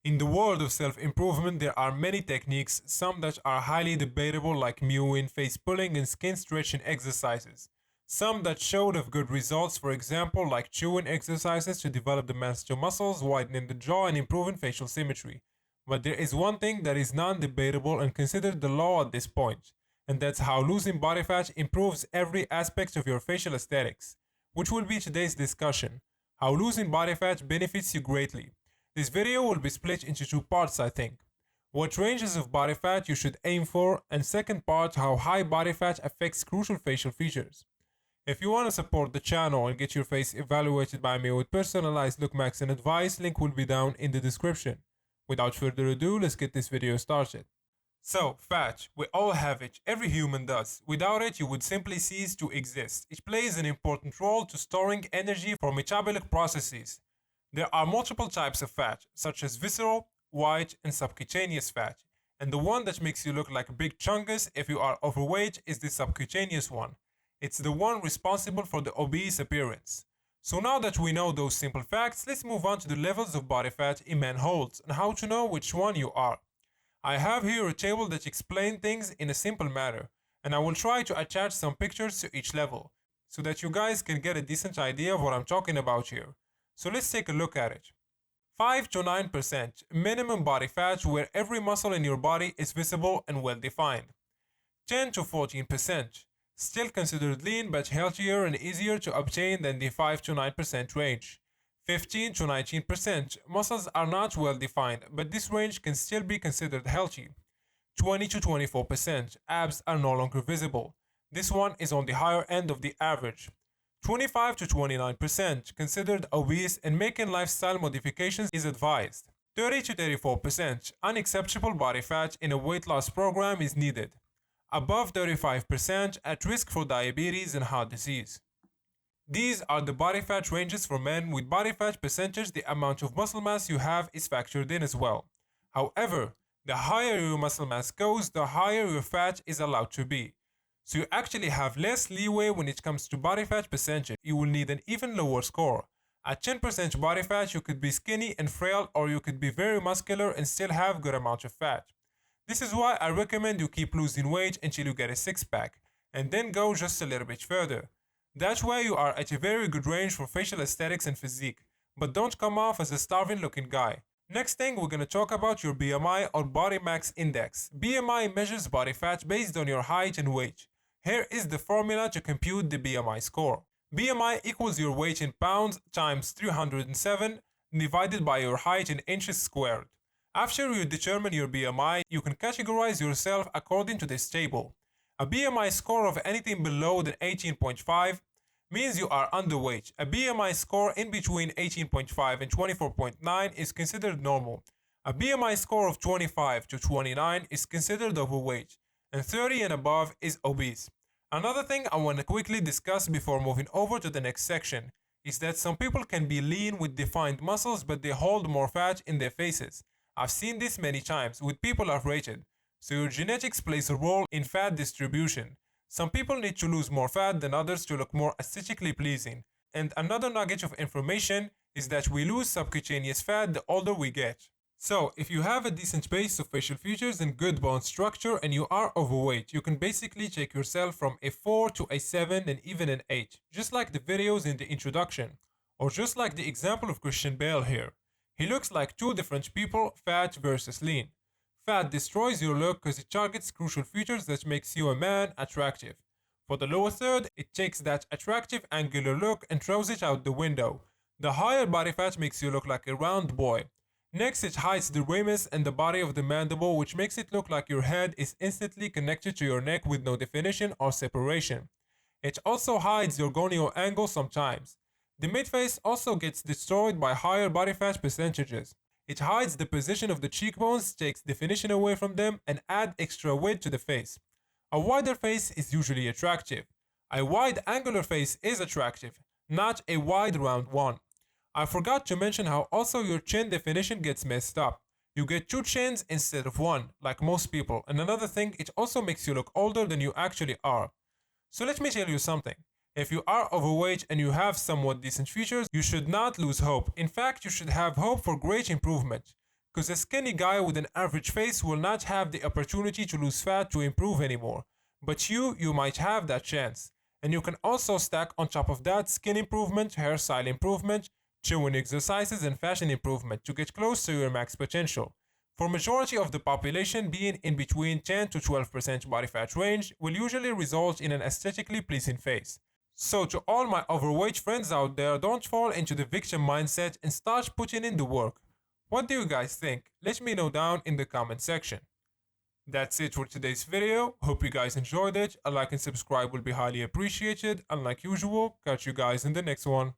In the world of self-improvement, there are many techniques, some that are highly debatable like mewing, face pulling, and skin stretching exercises. Some that showed of good results, for example, like chewing exercises to develop the mastoid muscles, widening the jaw, and improving facial symmetry. But there is one thing that is non-debatable and considered the law at this point, and that's how losing body fat improves every aspect of your facial aesthetics, which will be today's discussion. How losing body fat benefits you greatly. This video will be split into two parts, I think. What ranges of body fat you should aim for, and second part, how high body fat affects crucial facial features. If you want to support the channel and get your face evaluated by me with personalized look max and advice, link will be down in the description. Without further ado, let's get this video started. So, fat, we all have it, every human does. Without it, you would simply cease to exist. It plays an important role to storing energy for metabolic processes. There are multiple types of fat, such as visceral, white, and subcutaneous fat. And the one that makes you look like a big chungus if you are overweight is the subcutaneous one. It's the one responsible for the obese appearance. So now that we know those simple facts, let's move on to the levels of body fat a man holds and how to know which one you are. I have here a table that explains things in a simple manner, and I will try to attach some pictures to each level, so that you guys can get a decent idea of what I'm talking about here. So let's take a look at it. 5 to 9% minimum body fat where every muscle in your body is visible and well defined. 10 to 14% still considered lean but healthier and easier to obtain than the 5 to 9% range. 15 to 19% muscles are not well defined, but this range can still be considered healthy. 20 to 24% abs are no longer visible. This one is on the higher end of the average. 25 to 29% considered obese and making lifestyle modifications is advised. 30 to 34% unacceptable body fat in a weight loss program is needed. Above 35% at risk for diabetes and heart disease. These are the body fat ranges for men. With body fat percentage, the amount of muscle mass you have is factored in as well. However, the higher your muscle mass goes, the higher your fat is allowed to be. So you actually have less leeway when it comes to body fat percentage. You will need an even lower score. At 10% body fat, you could be skinny and frail, or you could be very muscular and still have good amount of fat. This is why I recommend you keep losing weight until you get a six-pack, and then go just a little bit further. That way you are at a very good range for facial aesthetics and physique, but don't come off as a starving looking guy. Next thing, we're gonna talk about your BMI or body mass index. BMI measures body fat based on your height and weight. Here is the formula to compute the BMI score. BMI equals your weight in pounds times 307 divided by your height in inches squared. After you determine your BMI, you can categorize yourself according to this table. A BMI score of anything below than 18.5 means you are underweight. A BMI score in between 18.5 and 24.9 is considered normal. A BMI score of 25 to 29 is considered overweight, and 30 and above is obese. Another thing I want to quickly discuss before moving over to the next section is that some people can be lean with defined muscles, but they hold more fat in their faces. I've seen this many times with people I've rated. So your genetics plays a role in fat distribution. Some people need to lose more fat than others to look more aesthetically pleasing. And another nugget of information is that we lose subcutaneous fat the older we get. So if you have a decent base of facial features and good bone structure and you are overweight, you can basically take yourself from a 4 to a 7 and even an 8, just like the videos in the introduction, or just like the example of Christian Bale here. He looks like two different people, fat versus lean. Fat destroys your look because it targets crucial features that makes you a man attractive. For the lower third, it takes that attractive angular look and throws it out the window. The higher body fat makes you look like a round boy. Next, it hides the ramus and the body of the mandible, which makes it look like your head is instantly connected to your neck with no definition or separation. It also hides your gonio angle sometimes. The mid-face also gets destroyed by higher body fat percentages. It hides the position of the cheekbones, takes definition away from them, and add extra weight to the face. A wider face is usually attractive. A wide angular face is attractive, not a wide round one. I forgot to mention how also your chin definition gets messed up. You get two chins instead of one, like most people. And another thing, it also makes you look older than you actually are. So let me tell you something. If you are overweight and you have somewhat decent features, you should not lose hope. In fact, you should have hope for great improvement. because a skinny guy with an average face will not have the opportunity to lose fat to improve anymore. But you might have that chance. And you can also stack on top of that skin improvement, hairstyle improvement, chewing exercises, and fashion improvement to get close to your max potential. For majority of the population, being in between 10 to 12% body fat range will usually result in an aesthetically pleasing face. So to all my overweight friends out there, don't fall into the victim mindset and start putting in the work. What do you guys think? Let me know down in the comment section. That's it for today's video. Hope you guys enjoyed it. A like and subscribe will be highly appreciated. And like usual, catch you guys in the next one.